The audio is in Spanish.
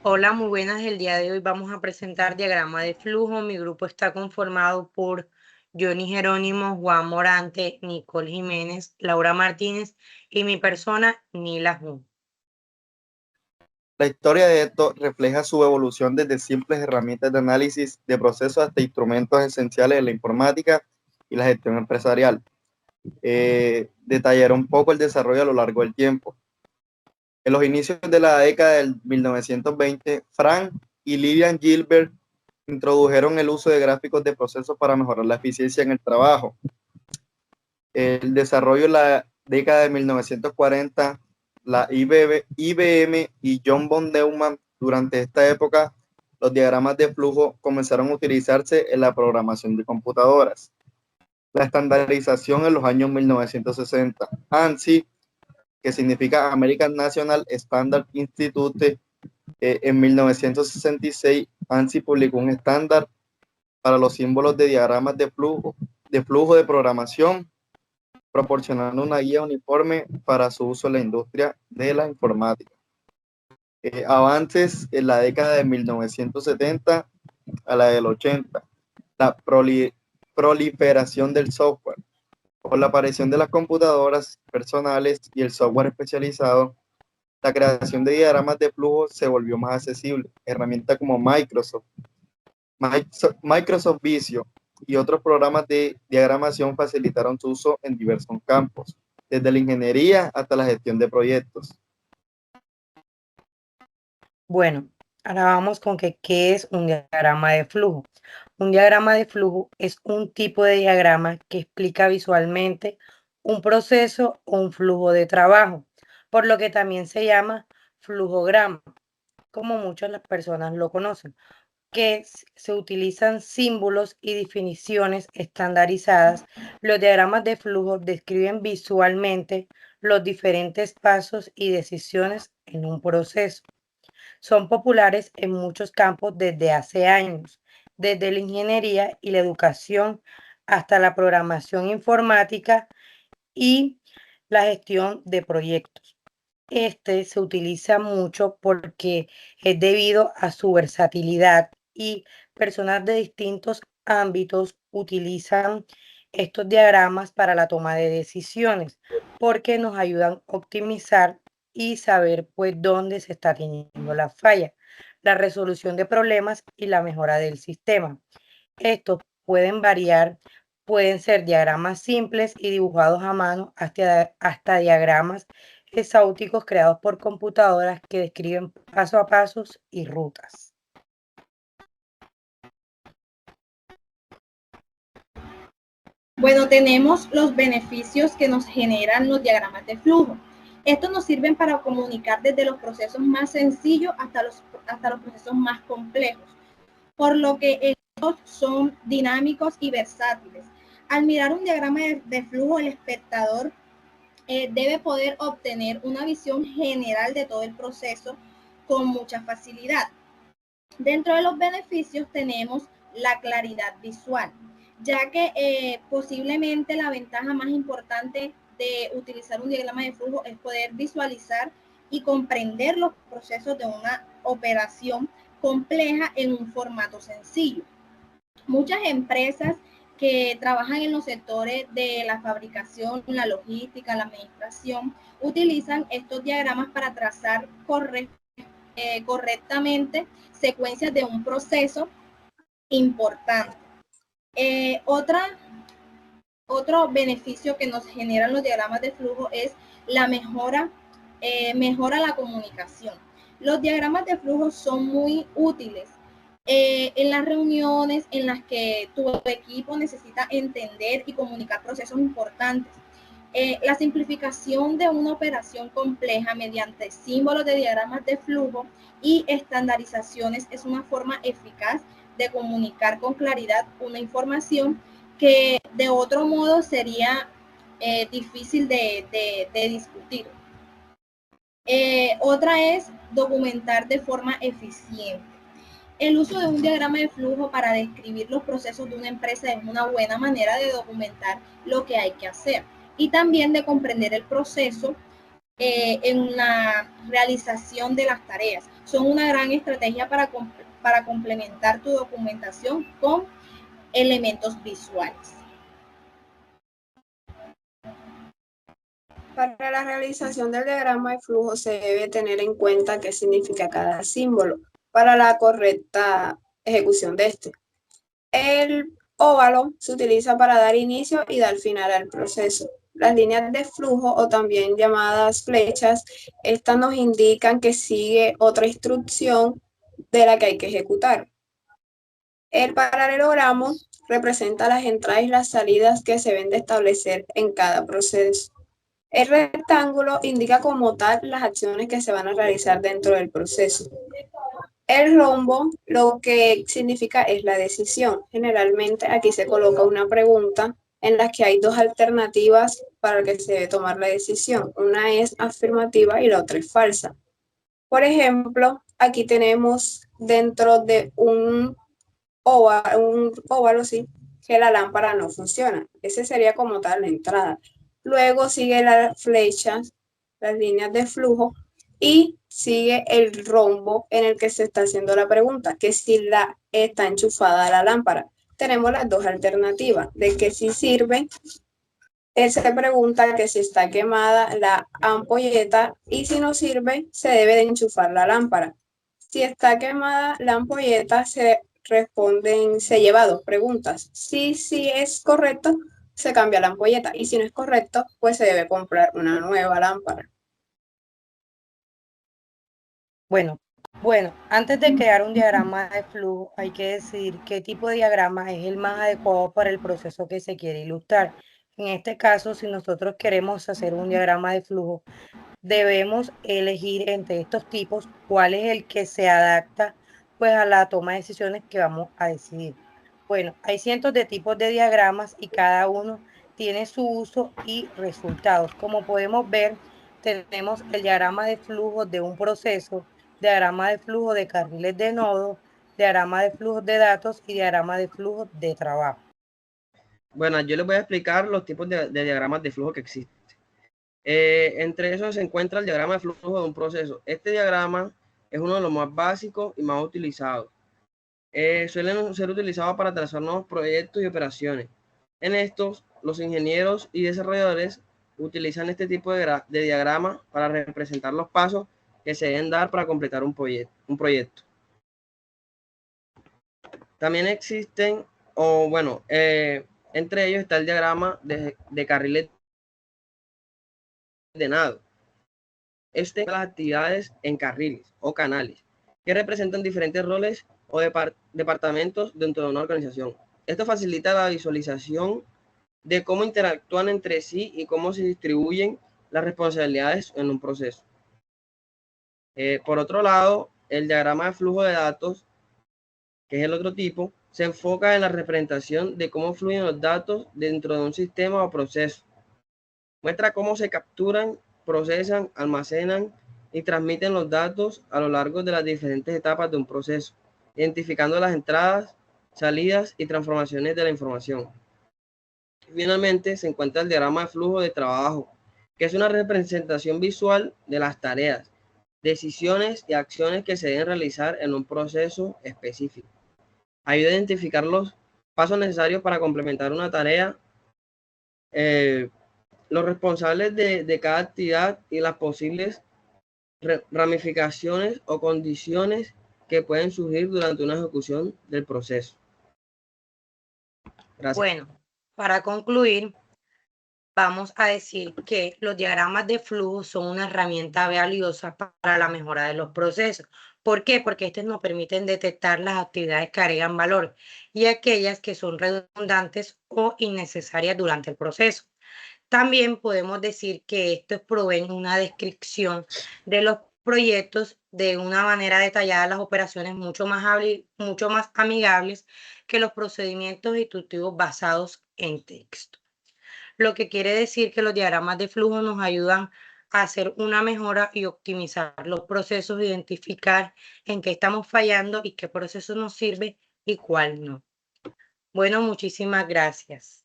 Hola, muy buenas. El día de hoy vamos a presentar diagrama de flujo. Mi grupo está conformado por Johnny Jerónimo, Juan Morante, Nicole Jiménez, Laura Martínez y mi persona, Nila Jun. La historia de esto refleja su evolución desde simples herramientas de análisis de procesos hasta instrumentos esenciales de la informática y la gestión empresarial. Detallaré un poco el desarrollo a lo largo del tiempo. En los inicios de la década del 1920, Frank y Lillian Gilbert introdujeron el uso de gráficos de procesos para mejorar la eficiencia en el trabajo. El desarrollo en la década de 1940, la IBM y John von Neumann, durante esta época, los diagramas de flujo comenzaron a utilizarse en la programación de computadoras. La estandarización en los años 1960. ANSI, que significa American National Standard Institute, en 1966, ANSI publicó un estándar para los símbolos de diagramas de flujo de programación, proporcionando una guía uniforme para su uso en la industria de la informática. Avances en la década de 1970 a la del 80, la proliferación del software. Con la aparición de las computadoras personales y el software especializado, la creación de diagramas de flujo se volvió más accesible. Herramientas como Microsoft Visio y otros programas de diagramación facilitaron su uso en diversos campos, desde la ingeniería hasta la gestión de proyectos. Bueno, ahora vamos con qué es un diagrama de flujo. Un diagrama de flujo es un tipo de diagrama que explica visualmente un proceso o un flujo de trabajo, por lo que también se llama flujograma, como muchas las personas lo conocen, que se utilizan símbolos y definiciones estandarizadas. Los diagramas de flujo describen visualmente los diferentes pasos y decisiones en un proceso. Son populares en muchos campos desde hace años, desde la ingeniería y la educación hasta la programación informática y la gestión de proyectos. Este se utiliza mucho porque es debido a su versatilidad y personas de distintos ámbitos utilizan estos diagramas para la toma de decisiones porque nos ayudan a optimizar y saber pues dónde se está teniendo la falla, la resolución de problemas y la mejora del sistema. Estos pueden variar, pueden ser diagramas simples y dibujados a mano hasta diagramas exhaustivos creados por computadoras que describen paso a pasos y rutas. Bueno, tenemos los beneficios que nos generan los diagramas de flujo. Estos nos sirven para comunicar desde los procesos más sencillos hasta los procesos más complejos, por lo que estos son dinámicos y versátiles. Al mirar un diagrama de flujo, el espectador debe poder obtener una visión general de todo el proceso con mucha facilidad. Dentro de los beneficios tenemos la claridad visual, ya que posiblemente la ventaja más importante de utilizar un diagrama de flujo es poder visualizar y comprender los procesos de una operación compleja en un formato sencillo. Muchas empresas que trabajan en los sectores de la fabricación, la logística, la administración, utilizan estos diagramas para trazar correctamente secuencias de un proceso importante. Otro beneficio que nos generan los diagramas de flujo es la mejora la comunicación. Los diagramas de flujo son muy útiles en las reuniones en las que tu equipo necesita entender y comunicar procesos importantes. La simplificación de una operación compleja mediante símbolos de diagramas de flujo y estandarizaciones es una forma eficaz de comunicar con claridad una información que de otro modo sería difícil de discutir. Otra es documentar de forma eficiente. El uso de un diagrama de flujo para describir los procesos de una empresa es una buena manera de documentar lo que hay que hacer y también de comprender el proceso en la realización de las tareas. son una gran estrategia para complementar tu documentación con elementos visuales. Para la realización del diagrama de flujo se debe tener en cuenta qué significa cada símbolo para la correcta ejecución de este. El óvalo se utiliza para dar inicio y dar final al proceso. Las líneas de flujo, o también llamadas flechas, estas nos indican que sigue otra instrucción de la que hay que ejecutar. El paralelogramo representa las entradas y las salidas que se deben de establecer en cada proceso. El rectángulo indica como tal las acciones que se van a realizar dentro del proceso. El rombo lo que significa es la decisión. Generalmente aquí se coloca una pregunta en la que hay dos alternativas para la que se debe tomar la decisión. Una es afirmativa y la otra es falsa. Por ejemplo, aquí tenemos dentro de un óvalo, sí, que la lámpara no funciona. Ese sería como tal la entrada. Luego sigue las flechas, las líneas de flujo, y sigue el rombo en el que se está haciendo la pregunta, que si está enchufada la lámpara. Tenemos las dos alternativas, de que si sirve, él se pregunta que si está quemada la ampolleta, y si no sirve, se debe de enchufar la lámpara. Si está quemada la ampolleta, se lleva dos preguntas. Si es correcto, se cambia la ampolleta, y si no es correcto, pues se debe comprar una nueva lámpara. Bueno, antes de crear un diagrama de flujo, hay que decidir qué tipo de diagrama es el más adecuado para el proceso que se quiere ilustrar. En este caso, si nosotros queremos hacer un diagrama de flujo, debemos elegir entre estos tipos cuál es el que se adapta pues a la toma de decisiones que vamos a decidir. Bueno, hay cientos de tipos de diagramas y cada uno tiene su uso y resultados. Como podemos ver, tenemos el diagrama de flujo de un proceso, diagrama de flujo de carriles de nodo, diagrama de flujo de datos y diagrama de flujo de trabajo. Bueno, yo les voy a explicar los tipos de diagramas de flujo que existen. Entre esos se encuentra el diagrama de flujo de un proceso. Este diagrama es uno de los más básicos y más utilizados. Suelen ser utilizados para trazar nuevos proyectos y operaciones. En estos, los ingenieros y desarrolladores utilizan este tipo de diagrama para representar los pasos que se deben dar para completar un proyecto. También existen, entre ellos está el diagrama de carriles de nado. Este las actividades en carriles o canales, que representan diferentes roles o departamentos dentro de una organización. Esto facilita la visualización de cómo interactúan entre sí y cómo se distribuyen las responsabilidades en un proceso. Por otro lado, el diagrama de flujo de datos, que es el otro tipo, se enfoca en la representación de cómo fluyen los datos dentro de un sistema o proceso. Muestra cómo se capturan, procesan, almacenan y transmiten los datos a lo largo de las diferentes etapas de un proceso, identificando las entradas, salidas y transformaciones de la información. Finalmente, se encuentra el diagrama de flujo de trabajo, que es una representación visual de las tareas, decisiones y acciones que se deben realizar en un proceso específico. Ayuda a identificar los pasos necesarios para complementar una tarea, los responsables de cada actividad y las posibles ramificaciones o condiciones que pueden surgir durante una ejecución del proceso. Gracias. Bueno, para concluir, vamos a decir que los diagramas de flujo son una herramienta valiosa para la mejora de los procesos. ¿Por qué? Porque estos nos permiten detectar las actividades que agregan valor y aquellas que son redundantes o innecesarias durante el proceso. También podemos decir que estos proveen una descripción de los proyectos de una manera detallada, las operaciones mucho más amigables que los procedimientos instructivos basados en texto. Lo que quiere decir que los diagramas de flujo nos ayudan a hacer una mejora y optimizar los procesos, identificar en qué estamos fallando y qué proceso nos sirve y cuál no. Bueno, muchísimas gracias.